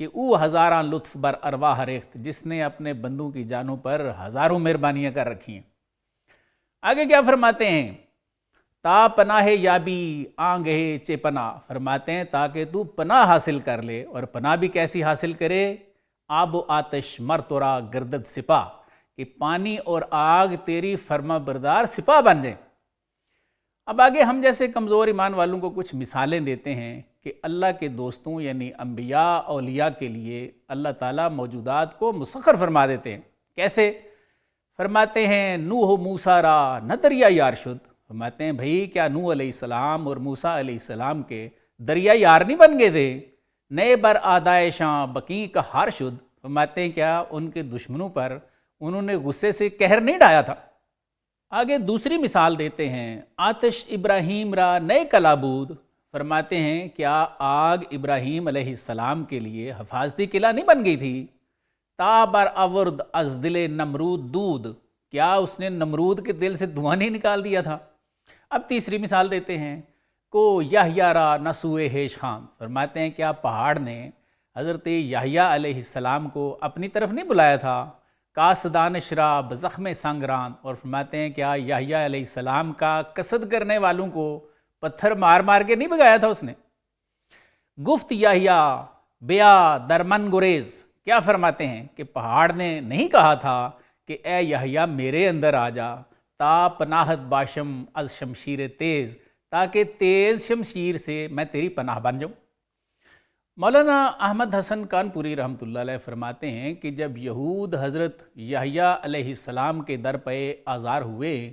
کہ او ہزاراں لطف بر ارواح ریخت، جس نے اپنے بندوں کی جانوں پر ہزاروں مہربانیاں کر رکھی ہیں۔ آگے کیا فرماتے ہیں؟ تا پناہ یابی آنگہ چے پناہ، فرماتے ہیں تاکہ تو پناہ حاصل کر لے، اور پناہ بھی کیسی حاصل کرے؟ آب و آتش مر تورا گردد سپاہ، کہ پانی اور آگ تیری فرما بردار سپاہ بن جائیں۔ اب آگے ہم جیسے کمزور ایمان والوں کو کچھ مثالیں دیتے ہیں کہ اللہ کے دوستوں یعنی انبیاء اولیاء کے لیے اللہ تعالیٰ موجودات کو مسخر فرما دیتے ہیں۔ کیسے؟ فرماتے ہیں نوح موسیٰ را نہ دریا یار شد، فرماتے ہیں بھئی کیا نوح علیہ السلام اور موسیٰ علیہ السلام کے دریا یار نہیں بن گئے تھے؟ نئے بر آدائشاں بقی کا ہار شد، فرماتے ہیں کیا ان کے دشمنوں پر انہوں نے غصے سے قہر نہیں ڈھایا تھا؟ آگے دوسری مثال دیتے ہیں آتش ابراہیم را نئے کلابود، فرماتے ہیں کیا آگ ابراہیم علیہ السلام کے لیے حفاظتی قلعہ نہیں بن گئی تھی؟ تا بر آورد از دل نمرود دود، کیا اس نے نمرود کے دل سے دھواں نہیں نکال دیا تھا؟ اب تیسری مثال دیتے ہیں کو یحییٰ را نسوئے ہیش خان، فرماتے ہیں کیا پہاڑ نے حضرت یحییٰ علیہ السلام کو اپنی طرف نہیں بلایا تھا؟ کاسدانش را بزخم سنگران، اور فرماتے ہیں کیا یحییٰ علیہ السلام کا قصد کرنے والوں کو پتھر مار مار کے نہیں بگایا تھا اس نے؟ گفت یحییٰ بیا درمن گریز، کیا فرماتے ہیں کہ پہاڑ نے نہیں کہا تھا کہ اے یحییٰ میرے اندر آ جا، تا پناہت باشم از شمشیر تیز، تاکہ تیز شمشیر سے میں تیری پناہ بن جاؤں۔ مولانا احمد حسن کانپوری رحمۃ اللہ علیہ فرماتے ہیں کہ جب یہود حضرت یحییٰ علیہ السلام کے در پہ آزار ہوئے،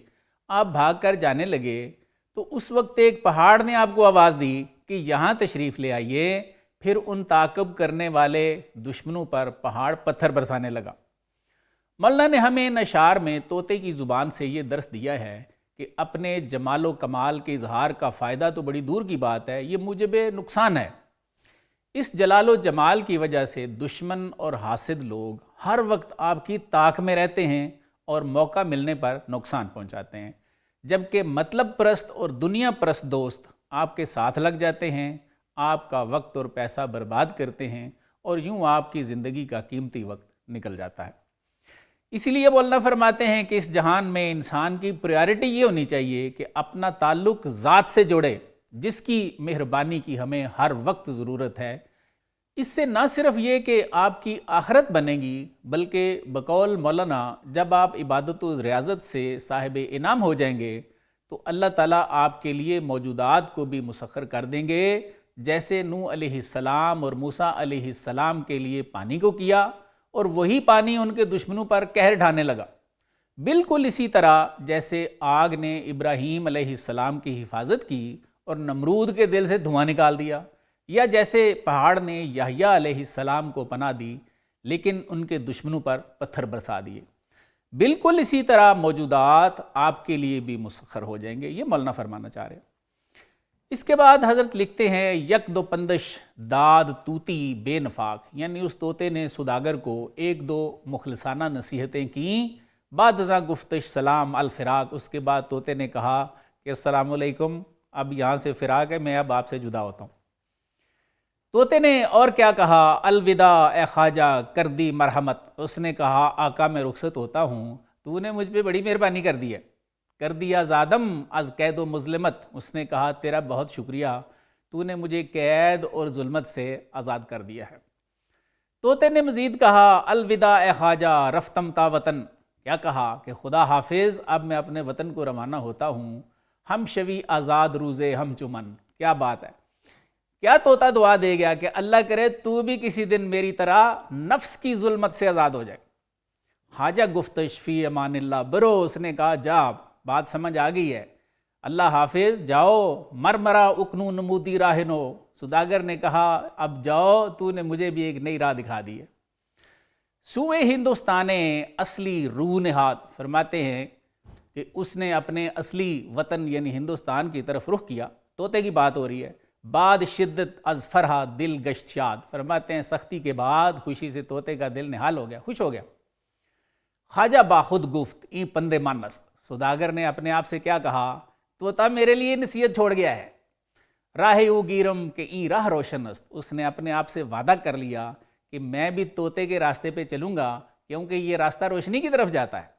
آپ بھاگ کر جانے لگے، تو اس وقت ایک پہاڑ نے آپ کو آواز دی کہ یہاں تشریف لے آئیے، پھر ان تعاقب کرنے والے دشمنوں پر پہاڑ پتھر برسانے لگا۔ مولانا نے ہمیں ان اشعار میں طوطے کی زبان سے یہ درس دیا ہے کہ اپنے جمال و کمال کے اظہار کا فائدہ تو بڑی دور کی بات ہے، یہ موجب نقصان ہے۔ اس جلال و جمال کی وجہ سے دشمن اور حاسد لوگ ہر وقت آپ کی طاق میں رہتے ہیں اور موقع ملنے پر نقصان پہنچاتے ہیں، جبکہ مطلب پرست اور دنیا پرست دوست آپ کے ساتھ لگ جاتے ہیں، آپ کا وقت اور پیسہ برباد کرتے ہیں، اور یوں آپ کی زندگی کا قیمتی وقت نکل جاتا ہے۔ اسی لیے مولانا فرماتے ہیں کہ اس جہان میں انسان کی پریارٹی یہ ہونی چاہیے کہ اپنا تعلق ذات سے جوڑے، جس کی مہربانی کی ہمیں ہر وقت ضرورت ہے۔ اس سے نہ صرف یہ کہ آپ کی آخرت بنے گی، بلکہ بقول مولانا جب آپ عبادت و ریاضت سے صاحب انعام ہو جائیں گے تو اللہ تعالیٰ آپ کے لیے موجودات کو بھی مسخر کر دیں گے، جیسے نوح علیہ السلام اور موسیٰ علیہ السلام کے لیے پانی کو کیا، اور وہی پانی ان کے دشمنوں پر قہر ڈھانے لگا۔ بالکل اسی طرح جیسے آگ نے ابراہیم علیہ السلام کی حفاظت کی اور نمرود کے دل سے دھواں نکال دیا، یا جیسے پہاڑ نے یحییٰ علیہ السلام کو پناہ دی لیکن ان کے دشمنوں پر پتھر برسا دیے، بالکل اسی طرح موجودات آپ کے لیے بھی مسخر ہو جائیں گے۔ یہ مولانا فرمانا چاہ رہے ہیں۔ اس کے بعد حضرت لکھتے ہیں یک دو پندش داد توتی بے نفاق، یعنی اس طوطے نے سوداگر کو ایک دو مخلصانہ نصیحتیں کیں، بعد ازاں گفتش سلام الفراق، اس کے بعد طوطے نے کہا کہ السلام علیکم، اب یہاں سے فراق ہے، میں اب آپ سے جدا ہوتا ہوں۔ طوطے نے اور کیا کہا؟ الوداع اے خواجہ کر دی مرحمت، اس نے کہا آقا میں رخصت ہوتا ہوں، تو نے مجھ پہ بڑی مہربانی کر دی ہے۔ کر دیا زادم از قید و مظلمت، اس نے کہا تیرا بہت شکریہ، تو نے مجھے قید اور ظلمت سے آزاد کر دیا ہے۔ طوطے نے مزید کہا الوداع اے خواجہ رفتم تا وطن، کیا کہا کہ خدا حافظ، اب میں اپنے وطن کو روانہ ہوتا ہوں، ہم شوی آزاد روزے ہم چمن۔ کیا بات ہے، کیا طوطا دعا دے گیا کہ اللہ کرے تو بھی کسی دن میری طرح نفس کی ظلمت سے آزاد ہو جائے۔ خواجہ گفتش فی امان اللہ برو، اس نے کہا جا، بات سمجھ آ گئی ہے، اللہ حافظ جاؤ، مرمرا اکنو نمودی راہنو، سوداگر نے کہا اب جاؤ، تو نے مجھے بھی ایک نئی راہ دکھا دی ہے۔ سوئے ہندوستان اصلی روح نہاد، فرماتے ہیں کہ اس نے اپنے اصلی وطن یعنی ہندوستان کی طرف رخ کیا۔ طوطے کی بات ہو رہی ہے۔ بعد شدت از فرحہ دل گشت شاد، فرماتے ہیں سختی کے بعد خوشی سے طوطے کا دل نہال ہو گیا، خوش ہو گیا۔ خواجہ باخود گفت این پندے مانست، سوداگر نے اپنے آپ سے کیا کہا؟ طوطا میرے لیے نصیحت چھوڑ گیا ہے۔ راہ او گیرم کہ این راہ روشن است، اس نے اپنے آپ سے وعدہ کر لیا کہ میں بھی طوطے کے راستے پہ چلوں گا کیونکہ یہ راستہ روشنی کی طرف جاتا ہے۔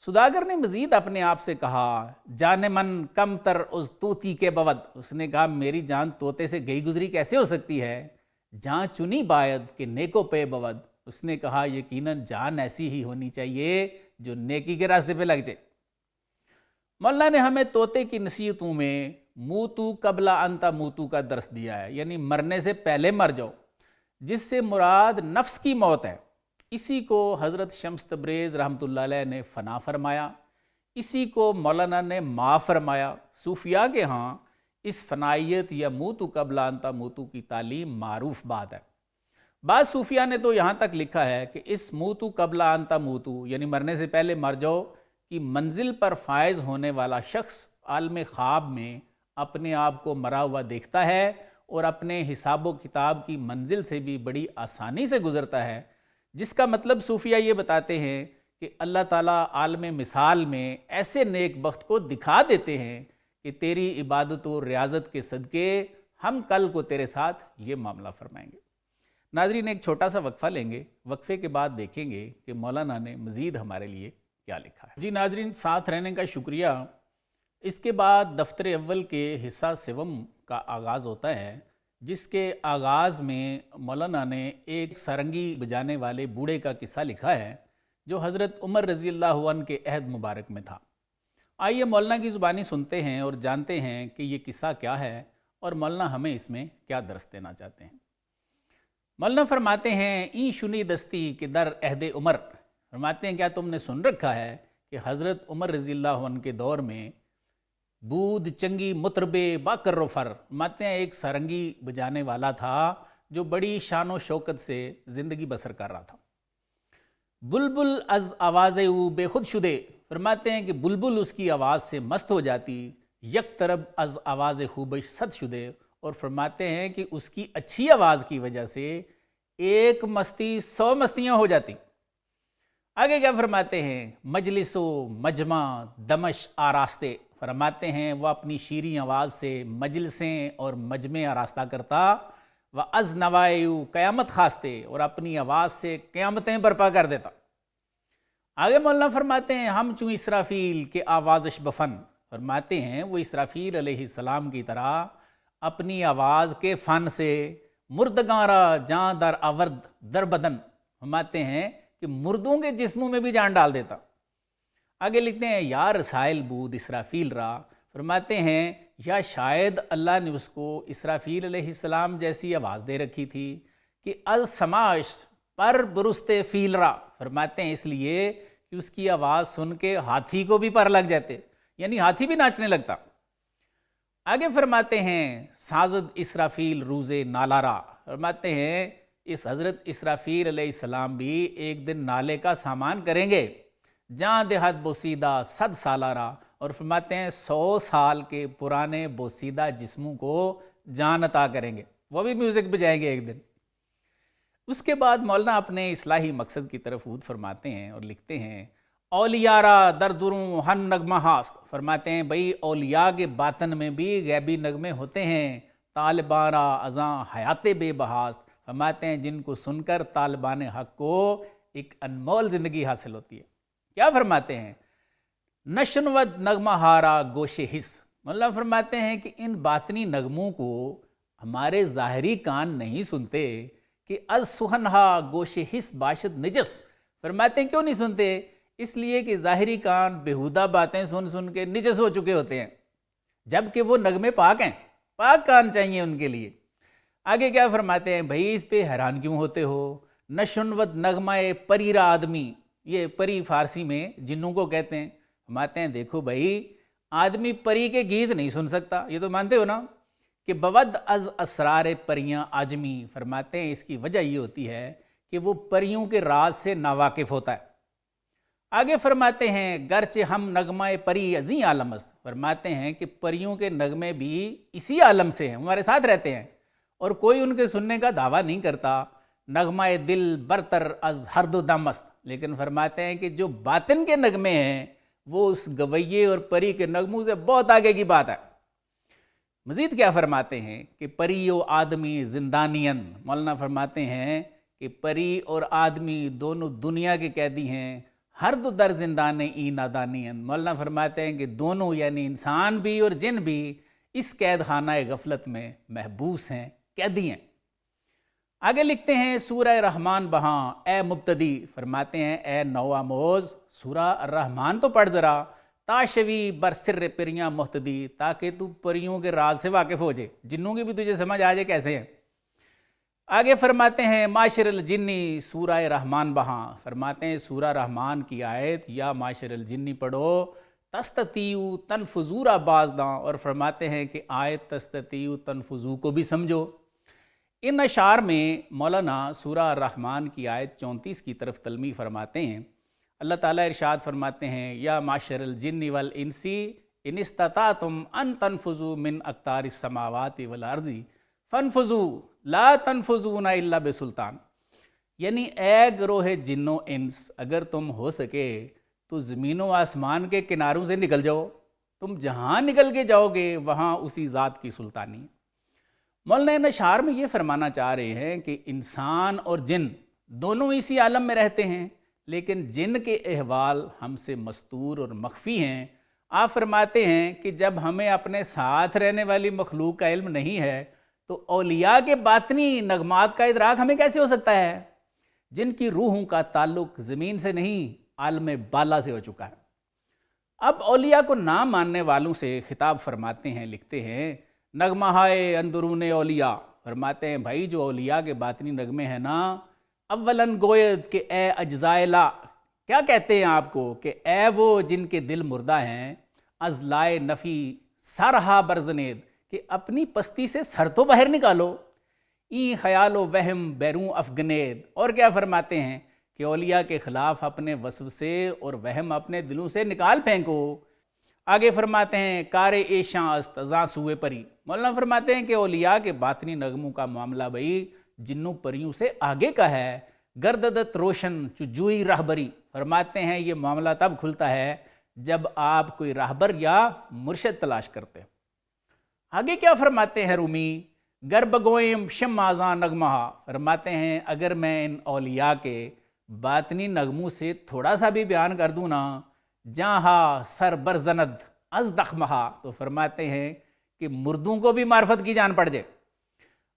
سوداگر نے مزید اپنے آپ سے کہا، جان من کم تر اس طوطی کے بود، اس نے کہا میری جان طوطے سے گئی گزری کیسے ہو سکتی ہے؟ جہاں چنی باید کہ نیکو پہ بود، اس نے کہا یقیناً جان ایسی ہی ہونی چاہیے جو نیکی کے راستے پہ لگ جائے۔ مولانا نے ہمیں طوطے کی نصیحتوں میں موتو قبل انتا موتو کا درس دیا ہے، یعنی مرنے سے پہلے مر جاؤ، جس سے مراد نفس کی موت ہے۔ اسی کو حضرت شمس تبریز رحمۃ اللہ علیہ نے فنا فرمایا، اسی کو مولانا نے ما فرمایا۔ صوفیاء کے ہاں اس فنائیت یا موتو قبل انتا موتو کی تعلیم معروف بات ہے۔ بعض صوفیاء نے تو یہاں تک لکھا ہے کہ اس موتو قبل انتا موتو یعنی مرنے سے پہلے مر جاؤ کی منزل پر فائز ہونے والا شخص عالم خواب میں اپنے آپ کو مرا ہوا دیکھتا ہے اور اپنے حساب و کتاب کی منزل سے بھی بڑی آسانی سے گزرتا ہے، جس کا مطلب صوفیاء یہ بتاتے ہیں کہ اللہ تعالیٰ عالم مثال میں ایسے نیک بخت کو دکھا دیتے ہیں کہ تیری عبادت و ریاضت کے صدقے ہم کل کو تیرے ساتھ یہ معاملہ فرمائیں گے۔ ناظرین ایک چھوٹا سا وقفہ لیں گے، وقفے کے بعد دیکھیں گے کہ مولانا نے مزید ہمارے لیے کیا لکھا ہے۔ جی ناظرین ساتھ رہنے کا شکریہ۔ اس کے بعد دفتر اول کے حصہ سوم کا آغاز ہوتا ہے، جس کے آغاز میں مولانا نے ایک سارنگی بجانے والے بوڑھے کا قصہ لکھا ہے جو حضرت عمر رضی اللہ عنہ کے عہد مبارک میں تھا۔ آئیے مولانا کی زبانی سنتے ہیں اور جانتے ہیں کہ یہ قصہ کیا ہے اور مولانا ہمیں اس میں کیا درس دینا چاہتے ہیں۔ مولانا فرماتے ہیں این شنی دستی کہ در عہد عمر، فرماتے ہیں کیا تم نے سن رکھا ہے کہ حضرت عمر رضی اللہ عنہ کے دور میں بود چنگی مطربے باکر و فر، فرماتے ہیں ایک سارنگی بجانے والا تھا جو بڑی شان و شوکت سے زندگی بسر کر رہا تھا۔ بلبل از آواز او بے خود شدے، فرماتے ہیں کہ بلبل اس کی آواز سے مست ہو جاتی، یک طرب از آواز خوبش صد شدے، اور فرماتے ہیں کہ اس کی اچھی آواز کی وجہ سے ایک مستی 100 مستیاں ہو جاتی۔ آگے کیا فرماتے ہیں، مجلس و مجمع دمش آراستے، فرماتے ہیں وہ اپنی شیریں آواز سے مجلسیں اور مجمع آراستہ کرتا، و از نوائیو قیامت خاستے، اور اپنی آواز سے قیامتیں برپا کر دیتا۔ آگے مولانا فرماتے ہیں ہم چوں اسرافیل کے آوازش بفن، فرماتے ہیں وہ اسرافیل علیہ السلام کی طرح اپنی آواز کے فن سے مردگاں را جان در آورد در بدن، فرماتے ہیں کہ مردوں کے جسموں میں بھی جان ڈال دیتا۔ آگے لکھتے ہیں یا رسائل بود اسرافیل را، فرماتے ہیں یا شاید اللہ نے اس کو اسرافیل علیہ السلام جیسی آواز دے رکھی تھی کہ السماش پر برست فیل را، فرماتے ہیں اس لیے کہ اس کی آواز سن کے ہاتھی کو بھی پر لگ جاتے، یعنی ہاتھی بھی ناچنے لگتا۔ آگے فرماتے ہیں سازد اسرافیل روز نالارا، فرماتے ہیں اس حضرت اسرافیل علیہ السلام بھی ایک دن نالے کا سامان کریں گے، جہاں دیہات بوسیدہ 100 سالارا، اور فرماتے ہیں 100 سال کے پرانے بوسیدہ جسموں کو جان عطا کریں گے، وہ بھی میوزک بجائیں گے ایک دن۔ اس کے بعد مولانا اپنے اصلاحی مقصد کی طرف عود فرماتے ہیں اور لکھتے ہیں اولیارا در دروں ہن نغمہ ہاست، فرماتے ہیں بھئی اولیاء کے باطن میں بھی غیبی نغمے ہوتے ہیں، طالبارا ازاں حیات بے بہاست، فرماتے ہیں جن کو سن کر طالبان حق کو ایک انمول زندگی حاصل ہوتی ہے۔ کیا فرماتے ہیں نشنود نغمہ ہارا گوش حس، مولانا فرماتے ہیں کہ ان باطنی نغموں کو ہمارے ظاہری کان نہیں سنتے کہ از سہنہا گوش حس باشد نجس، فرماتے ہیں کیوں نہیں سنتے؟ اس لیے کہ ظاہری کان بےہودہ باتیں سن سن کے نجس ہو چکے ہوتے ہیں، جبکہ وہ نغمے پاک ہیں، پاک کان چاہیے ان کے لیے۔ آگے کیا فرماتے ہیں بھائی اس پہ حیران کیوں ہوتے ہو، نشنود نغمہ پری را آدمی، یہ پری فارسی میں جنوں کو کہتے ہیں، فرماتے ہیں دیکھو بھائی آدمی پری کے گیت نہیں سن سکتا، یہ تو مانتے ہو نا کہ بود از اسرار پریاں آجمی، فرماتے ہیں اس کی وجہ یہ ہوتی ہے کہ وہ پریوں کے راز سے ناواقف ہوتا ہے۔ آگے فرماتے ہیں گرچہ ہم نغمہ پری ازیں عالم است، فرماتے ہیں کہ پریوں کے نغمے بھی اسی عالم سے ہیں، ہمارے ساتھ رہتے ہیں اور کوئی ان کے سننے کا دعویٰ نہیں کرتا، نغمہ دل برتر از ہر دو دم است، لیکن فرماتے ہیں کہ جو باطن کے نغمے ہیں وہ اس گویے اور پری کے نغموں سے بہت آگے کی بات ہے۔ مزید کیا فرماتے ہیں کہ پری و آدمی زندانین، مولانا فرماتے ہیں کہ پری اور آدمی دونوں دنیا کے قیدی ہیں، ہر دو در زندان ای نادانین، مولانا فرماتے ہیں کہ دونوں یعنی انسان بھی اور جن بھی اس قید خانہ غفلت میں محبوس ہیں، قیدی ہیں۔ آگے لکھتے ہیں سورہ رحمان بہاں اے مبتدی، فرماتے ہیں اے نو آموز سورہ الرحمن تو پڑھ ذرا، تاشوی برسر پریاں محتدی، تاکہ تو پریوں کے راز سے واقف ہو جائے، جنوں کی بھی تجھے سمجھ آ جائے کیسے ہیں۔ آگے فرماتے ہیں معاشر الجنی سورہ رحمان بہاں، فرماتے ہیں سورہ رحمان کی آیت یا معاشر الجنی پڑھو، تستطیعو تنفذورا بازداں، اور فرماتے ہیں کہ آیت تستطیعو تنفذو کو بھی سمجھو۔ ان اشعار میں مولانا سورہ الرحمن کی آیت 34 کی طرف تلمیح فرماتے ہیں۔ اللہ تعالیٰ ارشاد فرماتے ہیں یا معشر الجن والانسی ان استطعتم ان تنفذوا من اقطار السماوات والارض فانفذوا لا تنفذون الا بسلطان، یعنی اے گروہ جن و انس، اگر تم ہو سکے تو زمین و آسمان کے کناروں سے نکل جاؤ، تم جہاں نکل کے جاؤ گے وہاں اسی ذات کی سلطانی ہے۔ مولانا اشعار میں یہ فرمانا چاہ رہے ہیں کہ انسان اور جن دونوں اسی عالم میں رہتے ہیں، لیکن جن کے احوال ہم سے مستور اور مخفی ہیں۔ آپ فرماتے ہیں کہ جب ہمیں اپنے ساتھ رہنے والی مخلوق کا علم نہیں ہے تو اولیاء کے باطنی نغمات کا ادراک ہمیں کیسے ہو سکتا ہے، جن کی روحوں کا تعلق زمین سے نہیں عالم بالا سے ہو چکا ہے۔ اب اولیاء کو نہ ماننے والوں سے خطاب فرماتے ہیں، لکھتے ہیں نغمہ ہائے اندرون اولیاء، فرماتے ہیں بھائی جو اولیاء کے باطنی نغمے ہیں نا، اولاً گوید کہ اے اجزائے لا، کیا کہتے ہیں آپ کو کہ اے وہ جن کے دل مردہ ہیں، از لائے نفی سرہا برزنید، کہ اپنی پستی سے سر تو باہر نکالو، این خیال و وہم بیرون افگنید، اور کیا فرماتے ہیں کہ اولیاء کے خلاف اپنے وسوسے اور وہم اپنے دلوں سے نکال پھینکو۔ آگے فرماتے ہیں کار ایشاں است ازاں سوئے پری، مولانا فرماتے ہیں کہ اولیاء کے باطنی نغموں کا معاملہ بھائی جنوں پریوں سے آگے کا ہے، گرددت روشن چجوئی راہبری، فرماتے ہیں یہ معاملہ تب کھلتا ہے جب آپ کوئی راہبر یا مرشد تلاش کرتے ہیں۔ آگے کیا فرماتے ہیں رومی گرب گوئم شم آزاں نغمہ، فرماتے ہیں اگر میں ان اولیاء کے باطنی نغموں سے تھوڑا سا بھی بیان کر دوں نا، جہاں سر برزند از دخمہا، تو فرماتے ہیں کہ مردوں کو بھی معرفت کی جان پڑ جائے۔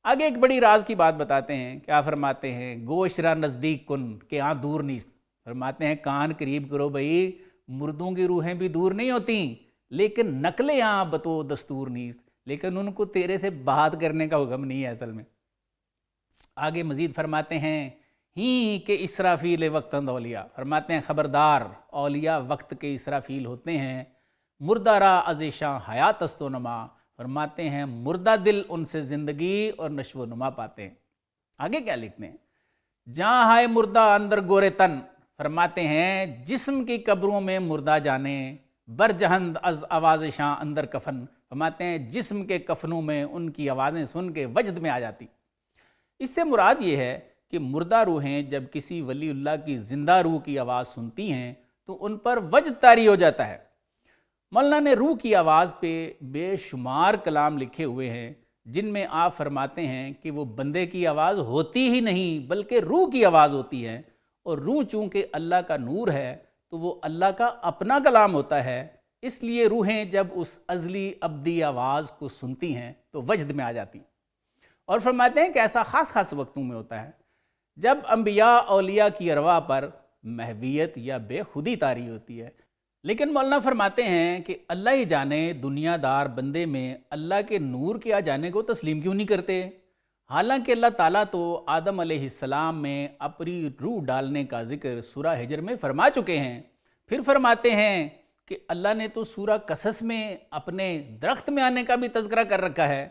آگے ایک بڑی راز کی بات بتاتے ہیں، کیا فرماتے ہیں گوش را نزدیک کن کہ ہاں دور نیست، فرماتے ہیں کان قریب کرو بھائی، مردوں کی روحیں بھی دور نہیں ہوتیں، لیکن نقلیں ہاں بتو دستور نیست، لیکن ان کو تیرے سے بات کرنے کا حکم نہیں ہے اصل میں۔ آگے مزید فرماتے ہیں ہی کہ اسرافیل وقتاً اولیاء، فرماتے ہیں خبردار اولیاء وقت کے اسرافیل ہوتے ہیں، مردہ را ازیشاں حیات است و نما، فرماتے ہیں مردہ دل ان سے زندگی اور نشو و نما پاتے ہیں۔ آگے کیا لکھتے ہیں جہاں ہائے مردہ اندر گورے تن، فرماتے ہیں جسم کی قبروں میں مردہ جانے، بر جہند از آواز شاں اندر کفن، فرماتے ہیں جسم کے کفنوں میں ان کی آوازیں سن کے وجد میں آ جاتی۔ اس سے مراد یہ ہے کہ مردہ روحیں جب کسی ولی اللہ کی زندہ روح کی آواز سنتی ہیں تو ان پر وجد طاری ہو جاتا ہے۔ مولانا نے روح کی آواز پہ بے شمار کلام لکھے ہوئے ہیں، جن میں آپ فرماتے ہیں کہ وہ بندے کی آواز ہوتی ہی نہیں بلکہ روح کی آواز ہوتی ہے، اور روح چونکہ اللہ کا نور ہے تو وہ اللہ کا اپنا کلام ہوتا ہے، اس لیے روحیں جب اس ازلی ابدی آواز کو سنتی ہیں تو وجد میں آ جاتی۔ اور فرماتے ہیں کہ ایسا خاص خاص وقتوں میں ہوتا ہے جب انبیاء اولیاء کی ارواح پر محویت یا بے خودی طاری ہوتی ہے، لیکن مولانا فرماتے ہیں کہ اللہ ہی جانے دنیا دار بندے میں اللہ کے نور کے آ جانے کو تسلیم کیوں نہیں کرتے، حالانکہ اللہ تعالیٰ تو آدم علیہ السلام میں اپنی روح ڈالنے کا ذکر سورہ ہجر میں فرما چکے ہیں۔ پھر فرماتے ہیں کہ اللہ نے تو سورہ قصص میں اپنے درخت میں آنے کا بھی تذکرہ کر رکھا ہے۔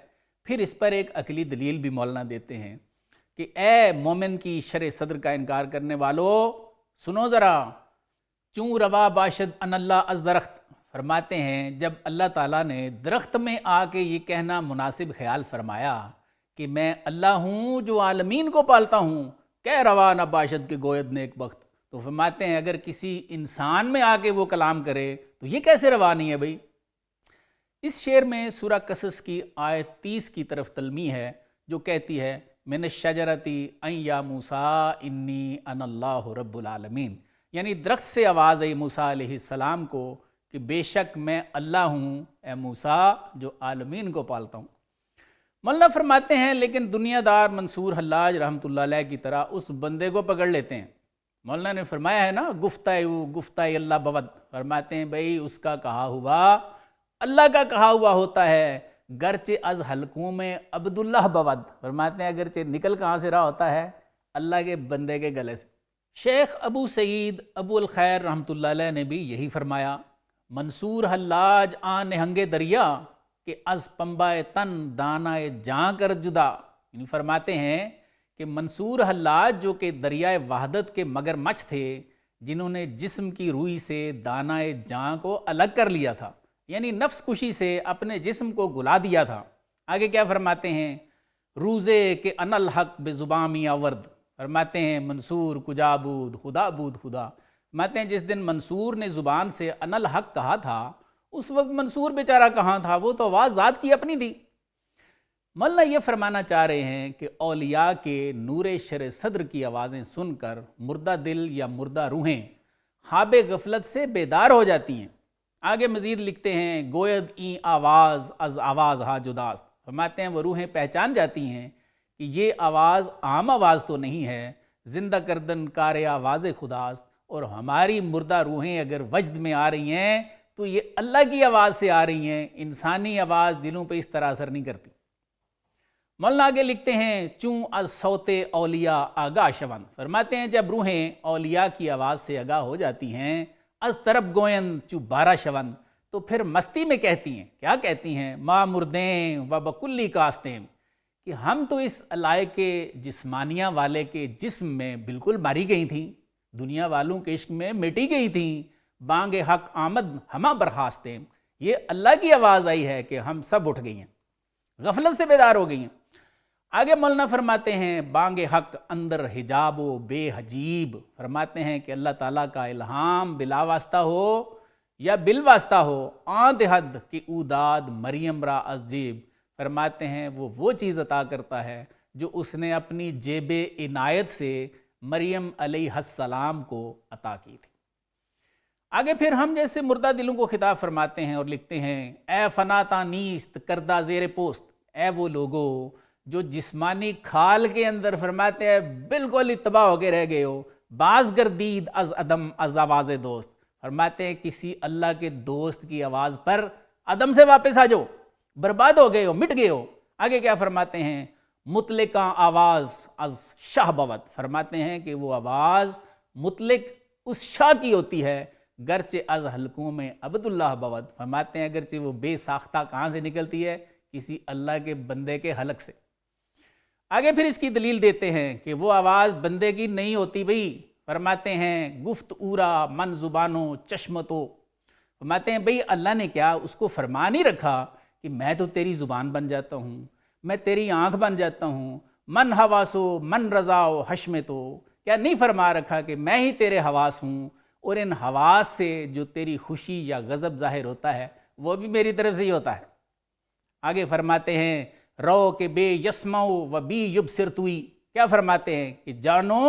پھر اس پر ایک عقلی دلیل بھی مولانا دیتے ہیں کہ اے مومن کی شرع صدر کا انکار کرنے والو سنو ذرا، چوں روا باشد ان اللہ از درخت، فرماتے ہیں جب اللہ تعالیٰ نے درخت میں آ کے یہ کہنا مناسب خیال فرمایا کہ میں اللہ ہوں جو عالمین کو پالتا ہوں، کہہ روا نہ باشد کے گوید نیک بخت، تو فرماتے ہیں اگر کسی انسان میں آ کے وہ کلام کرے تو یہ کیسے روا نہیں ہے بھائی۔ اس شعر میں سورہ قصص کی آیت 30 کی طرف تلمیح ہے جو کہتی ہے من الشجرتی ان یا موسیٰ انی انا اللہ رب العالمین، یعنی درخت سے آواز آئی موسیٰ علیہ السلام کو کہ بے شک میں اللہ ہوں اے موسیٰ جو عالمین کو پالتا ہوں۔ مولانا فرماتے ہیں لیکن دنیا دار منصور حلاج رحمۃ اللہ علیہ کی طرح اس بندے کو پکڑ لیتے ہیں۔ مولانا نے فرمایا ہے نا گفتہ اللہ بود، فرماتے ہیں بھئی اس کا کہا ہوا اللہ کا کہا ہوا ہوتا ہے، گرچہ از حلقوں میں عبداللہ بود، فرماتے ہیں اگرچہ نکل کہاں سے رہا ہوتا ہے اللہ کے بندے کے گلے سے۔ شیخ ابو سعید ابو الخیر رحمۃ اللہ علیہ نے بھی یہی فرمایا، منصور حلاج آن نہنگ دریا کہ از پنبہ تن دانائے جاں کر جدا، یعنی فرماتے ہیں کہ منصور حلاج جو کہ دریائے وحدت کے مگر مچھ تھے جنہوں نے جسم کی روئی سے دانائے جاں کو الگ کر لیا تھا، یعنی نفس کشی سے اپنے جسم کو گلا دیا تھا۔ آگے کیا فرماتے ہیں، روزے کے ان الحق بے زبامی آورد، فرماتے ہیں منصور کجا بود خدا بود خدا، فرماتے ہیں جس دن منصور نے زبان سے ان الحق کہا تھا اس وقت منصور بیچارہ کہاں تھا، وہ تو آواز ذات کی اپنی تھی۔ مولانا یہ فرمانا چاہ رہے ہیں کہ اولیاء کے نور شر صدر کی آوازیں سن کر مردہ دل یا مردہ روحیں خواب غفلت سے بیدار ہو جاتی ہیں۔ آگے مزید لکھتے ہیں گوید این آواز از آواز ہا جداست، فرماتے ہیں وہ روحیں پہچان جاتی ہیں کہ یہ آواز عام آواز تو نہیں ہے، زندہ کردن کار آواز خداست، اور ہماری مردہ روحیں اگر وجد میں آ رہی ہیں تو یہ اللہ کی آواز سے آ رہی ہیں، انسانی آواز دلوں پہ اس طرح اثر نہیں کرتی۔ مولانا آگے لکھتے ہیں چوں از صوت اولیاء آگاہ شون، فرماتے ہیں جب روحیں اولیاء کی آواز سے آگاہ ہو جاتی ہیں از طرب گوین چوں بارہ شون، تو پھر مستی میں کہتی ہیں، کیا کہتی ہیں، ما مردیں و بکلی کاستیں، کہ ہم تو اس علائق کے جسمانیہ والے کے جسم میں بالکل ماری گئی تھیں، دنیا والوں کے عشق میں مٹی گئی تھیں، بانگ حق آمد ہما برخاستیں، یہ اللہ کی آواز آئی ہے کہ ہم سب اٹھ گئی ہیں، غفلت سے بیدار ہو گئی ہیں۔ آگے مولانا فرماتے ہیں بانگ حق اندر حجاب و بے حجیب، فرماتے ہیں کہ اللہ تعالیٰ کا الہام بلا واسطہ ہو یا بالواسطہ ہو، آند حد کی اوداد مریم را عجیب، فرماتے ہیں وہ چیز عطا کرتا ہے جو اس نے اپنی جیب عنایت سے مریم علیہ السلام کو عطا کی تھی۔ آگے پھر ہم جیسے مردہ دلوں کو خطاب فرماتے ہیں اور لکھتے ہیں اے فنا تا نیست کردہ زیر پوست، اے وہ لوگو جو جسمانی کھال کے اندر، فرماتے ہیں بالکل اتباع ہو کے رہ گئے ہو، باز گردید از عدم از آواز دوست، فرماتے ہیں کسی اللہ کے دوست کی آواز پر عدم سے واپس آ جاؤ، برباد ہو گئے ہو، مٹ گئے ہو۔ آگے کیا فرماتے ہیں مطلقاں آواز از شاہ بود، فرماتے ہیں کہ وہ آواز مطلق اس شاہ کی ہوتی ہے، گرچہ از حلقوں میں عبداللہ بود، فرماتے ہیں اگرچہ وہ بے ساختہ کہاں سے نکلتی ہے، کسی اللہ کے بندے کے حلق سے۔ آگے پھر اس کی دلیل دیتے ہیں کہ وہ آواز بندے کی نہیں ہوتی بھئی، فرماتے ہیں گفت اورا من زبانو چشمتو، فرماتے ہیں بھئی اللہ نے کیا اس کو فرما نہیں رکھا کہ میں تو تیری زبان بن جاتا ہوں، میں تیری آنکھ بن جاتا ہوں، من حواسو من رضاو حشمتو، کیا نہیں فرما رکھا کہ میں ہی تیرے حواس ہوں، اور ان حواس سے جو تیری خوشی یا غضب ظاہر ہوتا ہے وہ بھی میری طرف سے ہی ہوتا ہے۔ آگے فرماتے ہیں رو کہ بے یسمعو و بی یبصرتوئی، کیا فرماتے ہیں کہ جانو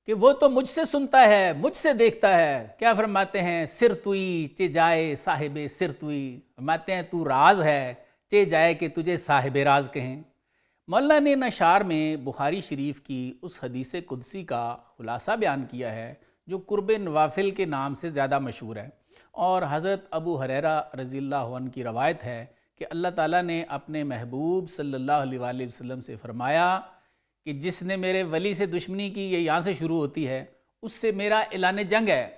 کہ وہ تو مجھ سے سنتا ہے، مجھ سے دیکھتا ہے، کیا فرماتے ہیں سرتوئی چے جائے صاحب سرتوئی، فرماتے ہیں تو راز ہے چے جائے کہ تجھے صاحب راز کہیں۔ مولانا نے نشار میں بخاری شریف کی اس حدیث قدسی کا خلاصہ بیان کیا ہے جو قرب نوافل کے نام سے زیادہ مشہور ہے، اور حضرت ابو ہریرہ رضی اللہ عنہ کی روایت ہے کہ اللہ تعالیٰ نے اپنے محبوب صلی اللہ علیہ وآلہ وسلم سے فرمایا کہ جس نے میرے ولی سے دشمنی کی، یہ یہاں سے شروع ہوتی ہے، اس سے میرا اعلان جنگ ہے،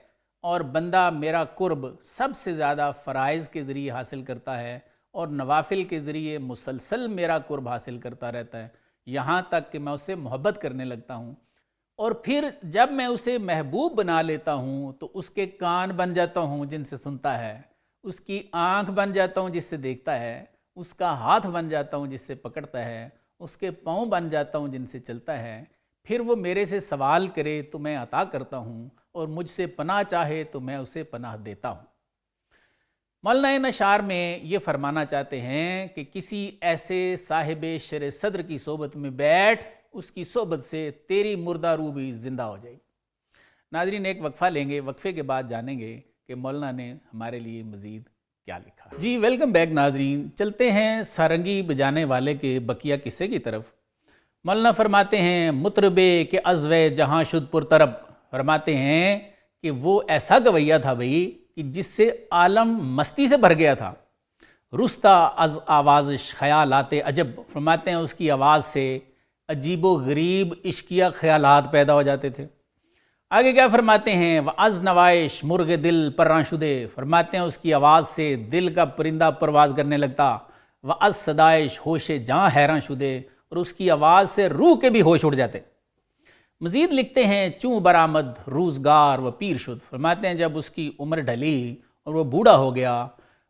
اور بندہ میرا قرب سب سے زیادہ فرائض کے ذریعے حاصل کرتا ہے اور نوافل کے ذریعے مسلسل میرا قرب حاصل کرتا رہتا ہے، یہاں تک کہ میں اسے محبت کرنے لگتا ہوں، اور پھر جب میں اسے محبوب بنا لیتا ہوں تو اس کے کان بن جاتا ہوں جن سے سنتا ہے، اس کی آنکھ بن جاتا ہوں جس سے دیکھتا ہے، اس کا ہاتھ بن جاتا ہوں جس سے پکڑتا ہے، اس کے پاؤں بن جاتا ہوں جن سے چلتا ہے، پھر وہ میرے سے سوال کرے تو میں عطا کرتا ہوں، اور مجھ سے پناہ چاہے تو میں اسے پناہ دیتا ہوں۔ مولانا نشار میں یہ فرمانا چاہتے ہیں کہ کسی ایسے صاحب شر صدر کی صحبت میں بیٹھ، اس کی صحبت سے تیری مردہ روح بھی زندہ ہو جائے گی۔ ناظرین ایک وقفہ لیں گے، وقفے کے بعد جانیں گے کہ مولانا نے ہمارے لیے مزید کیا لکھا۔ جی ویلکم بیک ناظرین، چلتے ہیں سارنگی بجانے والے کے بقیہ قصے کی طرف۔ مولانا فرماتے ہیں مطربے کے عزوے جہاں شد پر طرب، فرماتے ہیں کہ وہ ایسا گویا تھا بھئی کہ جس سے عالم مستی سے بھر گیا تھا۔ رستا از آوازش خیالات عجب، فرماتے ہیں اس کی آواز سے عجیب و غریب عشقیہ خیالات پیدا ہو جاتے تھے۔ آگے کیا فرماتے ہیں، وَعَز نوائش مرغ دل پراں شدے، فرماتے ہیں اس کی آواز سے دل کا پرندہ پرواز کرنے لگتا۔ وَعَز صدائش ہوش جاں حیراں شدے، اور اس کی آواز سے روح کے بھی ہوش اڑ جاتے۔ مزید لکھتے ہیں چوں برآمد روزگار و پیر شد، فرماتے ہیں جب اس کی عمر ڈھلی اور وہ بوڑھا ہو گیا،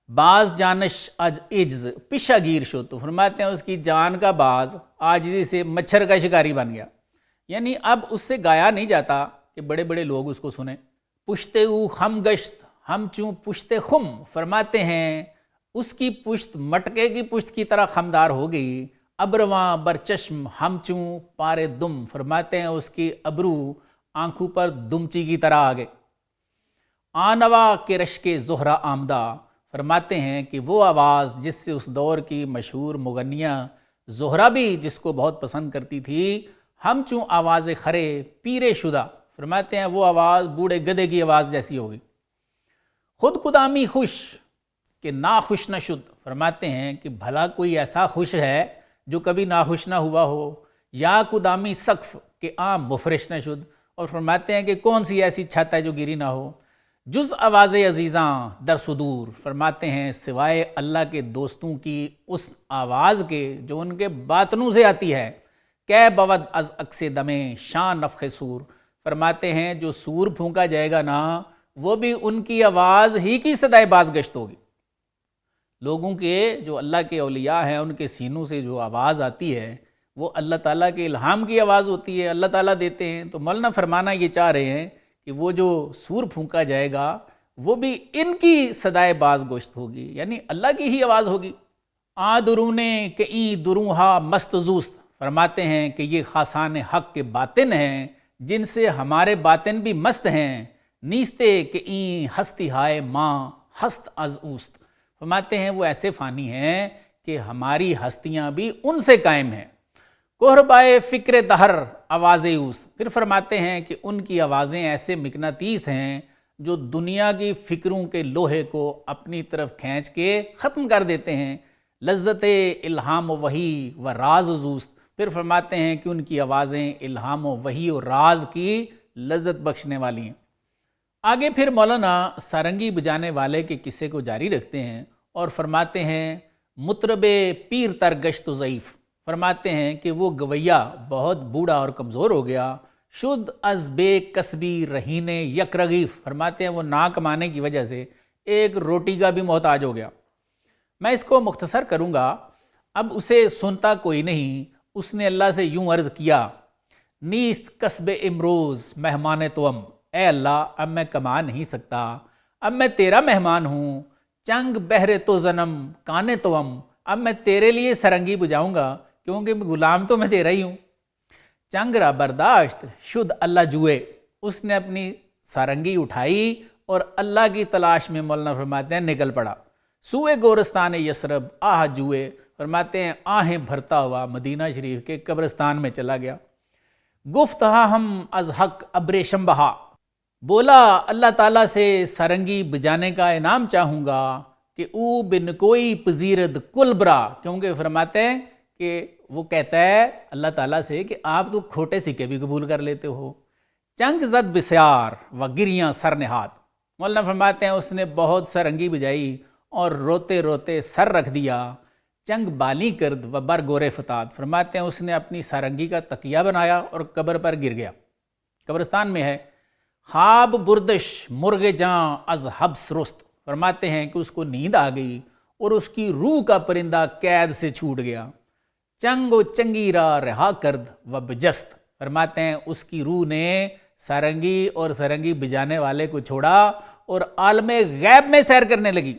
باز جانش اج عجز پشہ گیر شد، تو فرماتے ہیں اس کی جان کا باز عاجزی سے مچھر کا شکاری بن گیا، یعنی اب اس سے گایا نہیں جاتا کہ بڑے بڑے لوگ اس کو سنیں۔ پشتے او خم گشت ہم چوں پشتے خم، فرماتے ہیں اس کی پشت مٹکے کی پشت کی طرح خمدار ہو گئی۔ ابرواں بر چشم ہم چوں پارے دم، فرماتے ہیں اس کی ابرو آنکھوں پر دمچی کی طرح آگے۔ آنوا کے رشک زہرہ آمدہ، فرماتے ہیں کہ وہ آواز جس سے اس دور کی مشہور مغنیہ زہرہ بھی جس کو بہت پسند کرتی تھی، ہم چوں آواز خرے پیرے شدہ، فرماتے ہیں وہ آواز بوڑھے گدھے کی آواز جیسی ہوگی۔ خود قدامی خوش کہ ناخوش نہ شد، فرماتے ہیں کہ بھلا کوئی ایسا خوش ہے جو کبھی ناخوش نہ ہوا ہو، یا قدامی سقف کہ عام مفرش نہ شد، اور فرماتے ہیں کہ کون سی ایسی چھت ہے جو گری نہ ہو۔ جز آواز عزیزاں در صدور، فرماتے ہیں سوائے اللہ کے دوستوں کی اس آواز کے جو ان کے باطنوں سے آتی ہے، کہ بود از عکس دمیں شان نفخ سور، فرماتے ہیں جو سور پھونکا جائے گا نا وہ بھی ان کی آواز ہی کی صدائے باز گشت ہوگی۔ لوگوں کے جو اللہ کے اولیاء ہیں ان کے سینوں سے جو آواز آتی ہے وہ اللہ تعالیٰ کے الہام کی آواز ہوتی ہے، اللہ تعالیٰ دیتے ہیں۔ تو مولانا فرمانا یہ چاہ رہے ہیں کہ وہ جو سور پھونکا جائے گا وہ بھی ان کی صدائے باز گشت ہوگی، یعنی اللہ کی ہی آواز ہوگی۔ درون کہ این دروہا مست زوست، فرماتے ہیں کہ یہ خاصان حق کے باطن ہیں جن سے ہمارے باطن بھی مست ہیں۔ نیستے کہ این ہستی ہائے ماں ہست از اوست، فرماتے ہیں وہ ایسے فانی ہیں کہ ہماری ہستیاں بھی ان سے قائم ہیں۔ کوہربائے فکر دہر آواز اوست، پھر فرماتے ہیں کہ ان کی آوازیں ایسے مقناطیس ہیں جو دنیا کی فکروں کے لوہے کو اپنی طرف کھینچ کے ختم کر دیتے ہیں۔ لذت الہام و وحی و راز زوست، پھر فرماتے ہیں کہ ان کی آوازیں الہام و وحی و راز کی لذت بخشنے والی ہیں۔ آگے پھر مولانا سارنگی بجانے والے کے قصے کو جاری رکھتے ہیں اور فرماتے ہیں مطرب پیر تر گشت و ضعیف، فرماتے ہیں کہ وہ گویا بہت بوڑھا اور کمزور ہو گیا۔ شد از بے کسبی رہین یک رغیف، فرماتے ہیں وہ نہ کمانے کی وجہ سے ایک روٹی کا بھی محتاج ہو گیا۔ میں اس کو مختصر کروں گا، اب اسے سنتا کوئی نہیں، اس نے اللہ سے یوں عرض کیا، نیست کسب امروز مہمان توام، اے اللہ اب میں کما نہیں سکتا، اب میں تیرا مہمان ہوں۔ چنگ بہرے تو زنم کانے توام، اب میں تیرے لیے سرنگی بجاؤں گا کیونکہ غلام تو میں تیرا ہی ہوں۔ چنگ را برداشت شد اللہ جوئے، اس نے اپنی سارنگی اٹھائی اور اللہ کی تلاش میں مولانا فرماتے ہیں نکل پڑا۔ سوئے گورستان یسرب آہ جوئے، فرماتے ہیں آہیں بھرتا ہوا مدینہ شریف کے قبرستان میں چلا گیا۔ گفتہا ہم از حق ابریشم بہا، بولا اللہ تعالیٰ سے سارنگی بجانے کا انعام چاہوں گا کہ او بن کوئی پذیرد کل برا، کیونکہ فرماتے ہیں کہ وہ کہتا ہے اللہ تعالیٰ سے کہ آپ تو کھوٹے سکے بھی قبول کر لیتے ہو۔ چنگ زد بسیار و گریاں سر نہاد، مولانا فرماتے ہیں اس نے بہت سارنگی بجائی اور روتے روتے سر رکھ دیا۔ چنگ بالی کرد و بر گورے فتاد، فرماتے ہیں اس نے اپنی سارنگی کا تکیہ بنایا اور قبر پر گر گیا، قبرستان میں ہے۔ خواب بردش مرغ جاں از حبس رست، فرماتے ہیں کہ اس کو نیند آ گئی اور اس کی روح کا پرندہ قید سے چھوٹ گیا۔ چنگ و چنگی را رہا کرد و بجست، فرماتے ہیں اس کی روح نے سارنگی اور سارنگی بجانے والے کو چھوڑا اور عالم غیب میں سیر کرنے لگی۔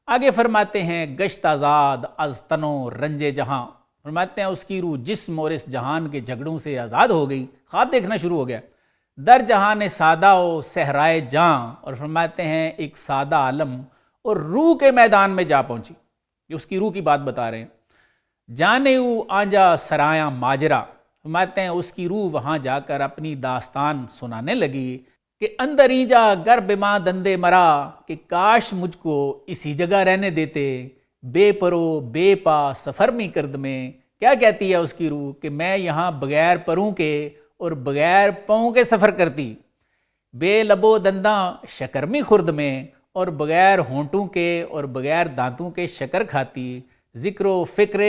آگے فرماتے ہیں گشت آزاد از تنو رنج جہاں، فرماتے ہیں اس کی روح جسم اور اس جہان کے جھگڑوں سے آزاد ہو گئی، خواب دیکھنا شروع ہو گیا۔ در جہان سادہ و صحرائے جاں، اور فرماتے ہیں ایک سادہ عالم اور روح کے میدان میں جا پہنچی، یہ اس کی روح کی بات بتا رہے ہیں۔ جانے او آنجا سرایاں ماجرا، فرماتے ہیں اس کی روح وہاں جا کر اپنی داستان سنانے لگی کہ اندر اینجا گر بما دندے مرا، کہ کاش مجھ کو اسی جگہ رہنے دیتے، بے پرو بے پا سفر میں کرد میں۔ کیا کہتی ہے اس کی روح کہ میں یہاں بغیر پروں کے اور بغیر پاؤں کے سفر کرتی، بے لبو دنداں شکرمی خرد میں، اور بغیر ہونٹوں کے اور بغیر دانتوں کے شکر کھاتی، ذکر و فکر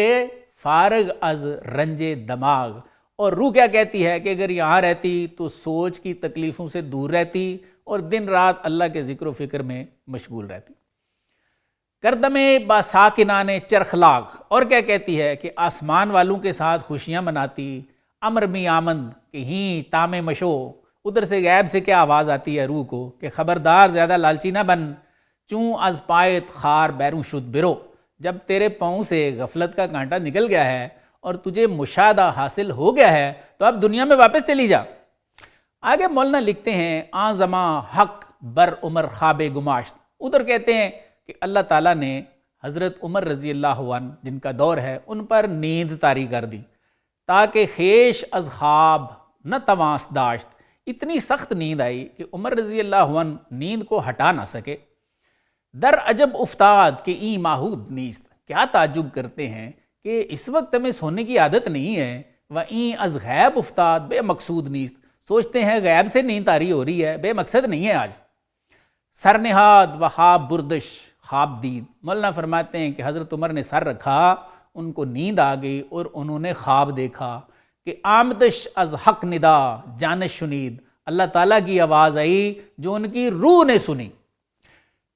فارغ از رنج دماغ۔ اور روح کیا کہتی ہے کہ اگر یہاں رہتی تو سوچ کی تکلیفوں سے دور رہتی اور دن رات اللہ کے ذکر و فکر میں مشغول رہتی۔ کردمے با ساکنان چرخلاگ، اور کیا کہتی ہے کہ آسمان والوں کے ساتھ خوشیاں مناتی، امر می آمند کہ ہی تام مشو، ادھر سے غیب سے کیا آواز آتی ہے روح کو کہ خبردار زیادہ لالچی نہ بن، چوں از پایت خار بیروں شد برو، جب تیرے پاؤں سے غفلت کا کانٹا نکل گیا ہے اور تجھے مشاہدہ حاصل ہو گیا ہے تو اب دنیا میں واپس چلی جا۔ آگے مولانا لکھتے ہیں آن زماں حق بر عمر خواب گماشت، ادھر کہتے ہیں کہ اللہ تعالیٰ نے حضرت عمر رضی اللہ عنہ جن کا دور ہے ان پر نیند طاری کر دی، تاکہ خیش از خواب نہ تواس داشت، اتنی سخت نیند آئی کہ عمر رضی اللہ عنہ نیند کو ہٹا نہ سکے۔ در عجب افتاد کہ این ماہود نیست، کیا تعجب کرتے ہیں کہ اس وقت ہمیں سونے کی عادت نہیں ہے، و این از غیب افتاد بے مقصود نیست، سوچتے ہیں غیب سے نیند طاری ہو رہی ہے، بے مقصد نہیں ہے آج۔ سرنہاد و خواب بردش خواب دید، مولانا فرماتے ہیں کہ حضرت عمر نے سر رکھا، ان کو نیند آ گئی اور انہوں نے خواب دیکھا کہ آمدش از حق ندا جانش شنید، اللہ تعالیٰ کی آواز آئی جو ان کی روح نے سنی۔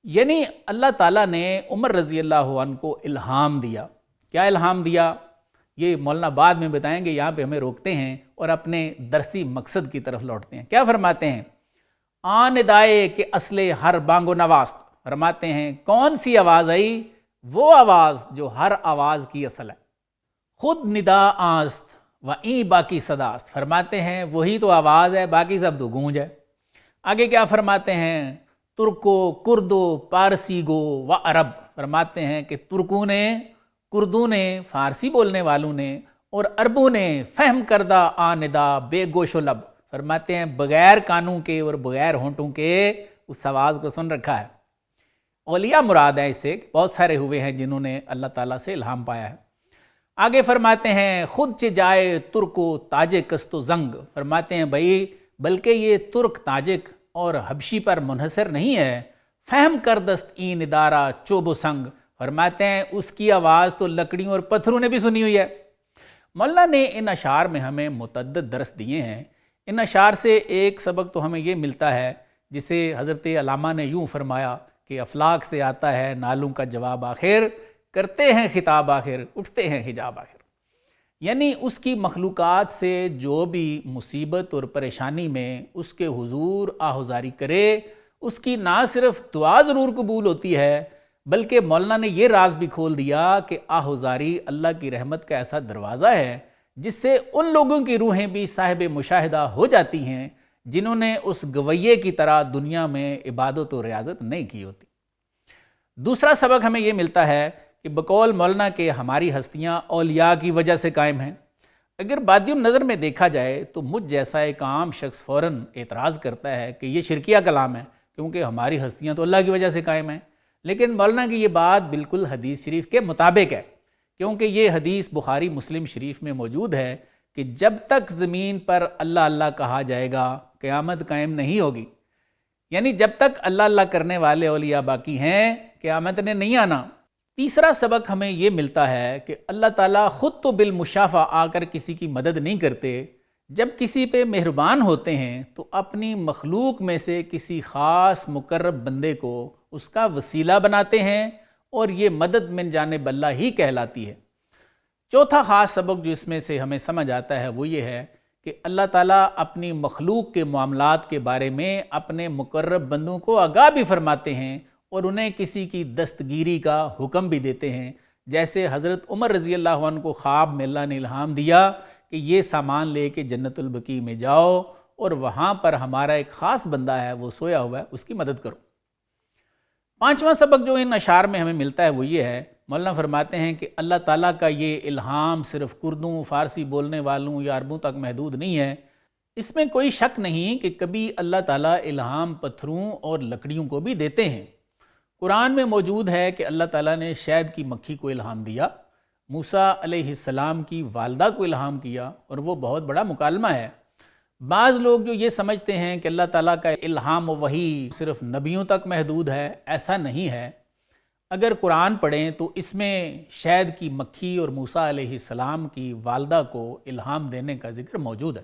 یعنی اللہ تعالیٰ نے عمر رضی اللہ عنہ کو الہام دیا۔ کیا الہام دیا یہ مولانا بعد میں بتائیں گے، یہاں پہ ہمیں روکتے ہیں اور اپنے درسی مقصد کی طرف لوٹتے ہیں۔ کیا فرماتے ہیں؟ آن ندائے کہ اصل ہر بانگ و نواست، فرماتے ہیں کون سی آواز آئی؟ وہ آواز جو ہر آواز کی اصل ہے۔ خود ندا آست و این باقی صداست، فرماتے ہیں وہی تو آواز ہے، باقی سب تو گونج ہے۔ آگے کیا فرماتے ہیں؟ ترکو کردو پارسی گو و عرب، فرماتے ہیں کہ ترکوں نے، کردوں نے، فارسی بولنے والوں نے اور عربوں نے فہم کردہ آندا بے گوش و لب، فرماتے ہیں بغیر کانوں کے اور بغیر ہونٹوں کے اس آواز کو سن رکھا ہے۔ اولیاء مراد ہے اس سے، بہت سارے ہوئے ہیں جنہوں نے اللہ تعالیٰ سے الہام پایا ہے۔ آگے فرماتے ہیں خود چ جائے ترکو تاجک کست و زنگ، فرماتے ہیں بھائی بلکہ یہ ترک تاجک اور حبشی پر منحصر نہیں ہے، فہم کردست این ادارہ چوب و سنگ، فرماتے ہیں اس کی آواز تو لکڑیوں اور پتھروں نے بھی سنی ہوئی ہے۔ مولانا نے ان اشعار میں ہمیں متعدد درس دیے ہیں۔ ان اشعار سے ایک سبق تو ہمیں یہ ملتا ہے جسے حضرت علامہ نے یوں فرمایا کہ افلاک سے آتا ہے نالوں کا جواب آخر، کرتے ہیں خطاب آخر، اٹھتے ہیں حجاب آخر، یعنی اس کی مخلوقات سے جو بھی مصیبت اور پریشانی میں اس کے حضور آہوزاری کرے، اس کی نہ صرف دعا ضرور قبول ہوتی ہے بلکہ مولانا نے یہ راز بھی کھول دیا کہ آہوزاری اللہ کی رحمت کا ایسا دروازہ ہے جس سے ان لوگوں کی روحیں بھی صاحب مشاہدہ ہو جاتی ہیں جنہوں نے اس گویے کی طرح دنیا میں عبادت و ریاضت نہیں کی ہوتی۔ دوسرا سبق ہمیں یہ ملتا ہے کہ بقول مولانا کے ہماری ہستیاں اولیاء کی وجہ سے قائم ہیں۔ اگر بادی النظر میں دیکھا جائے تو مجھ جیسا ایک عام شخص فوراً اعتراض کرتا ہے کہ یہ شرکیہ کلام ہے کیونکہ ہماری ہستیاں تو اللہ کی وجہ سے قائم ہیں، لیکن مولانا کی یہ بات بالکل حدیث شریف کے مطابق ہے، کیونکہ یہ حدیث بخاری مسلم شریف میں موجود ہے کہ جب تک زمین پر اللہ اللہ کہا جائے گا قیامت قائم نہیں ہوگی، یعنی جب تک اللہ اللہ کرنے والے اولیاء باقی ہیں قیامت نے نہیں آنا۔ تیسرا سبق ہمیں یہ ملتا ہے کہ اللہ تعالیٰ خود تو بالمشافہ آ کر کسی کی مدد نہیں کرتے، جب کسی پہ مہربان ہوتے ہیں تو اپنی مخلوق میں سے کسی خاص مقرب بندے کو اس کا وسیلہ بناتے ہیں اور یہ مدد من جانب اللہ ہی کہلاتی ہے۔ چوتھا خاص سبق جو اس میں سے ہمیں سمجھ آتا ہے وہ یہ ہے کہ اللہ تعالیٰ اپنی مخلوق کے معاملات کے بارے میں اپنے مقرب بندوں کو آگاہ بھی فرماتے ہیں اور انہیں کسی کی دستگیری کا حکم بھی دیتے ہیں، جیسے حضرت عمر رضی اللہ عنہ کو خواب میں اللہ نے الہام دیا کہ یہ سامان لے کے جنت البقیع میں جاؤ اور وہاں پر ہمارا ایک خاص بندہ ہے، وہ سویا ہوا ہے، اس کی مدد کرو۔ پانچواں سبق جو ان اشعار میں ہمیں ملتا ہے وہ یہ ہے، مولانا فرماتے ہیں کہ اللہ تعالیٰ کا یہ الہام صرف کردوں فارسی بولنے والوں یا عربوں تک محدود نہیں ہے۔ اس میں کوئی شک نہیں کہ کبھی اللہ تعالیٰ الہام پتھروں اور لکڑیوں کو بھی دیتے ہیں۔ قرآن میں موجود ہے کہ اللہ تعالیٰ نے شہد کی مکھی کو الہام دیا، موسیٰ علیہ السلام کی والدہ کو الہام کیا، اور وہ بہت بڑا مکالمہ ہے۔ بعض لوگ جو یہ سمجھتے ہیں کہ اللہ تعالیٰ کا الہام و وحی صرف نبیوں تک محدود ہے، ایسا نہیں ہے۔ اگر قرآن پڑھیں تو اس میں شہد کی مکھی اور موسیٰ علیہ السلام کی والدہ کو الہام دینے کا ذکر موجود ہے۔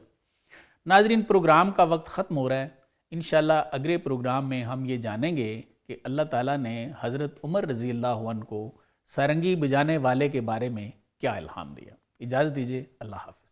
ناظرین، پروگرام کا وقت ختم ہو رہا ہے۔ انشاءاللہ اگلے پروگرام میں ہم یہ جانیں گے کہ اللہ تعالیٰ نے حضرت عمر رضی اللہ عنہ کو سارنگی بجانے والے کے بارے میں کیا الہام دیا۔ اجازت دیجیے، اللہ حافظ۔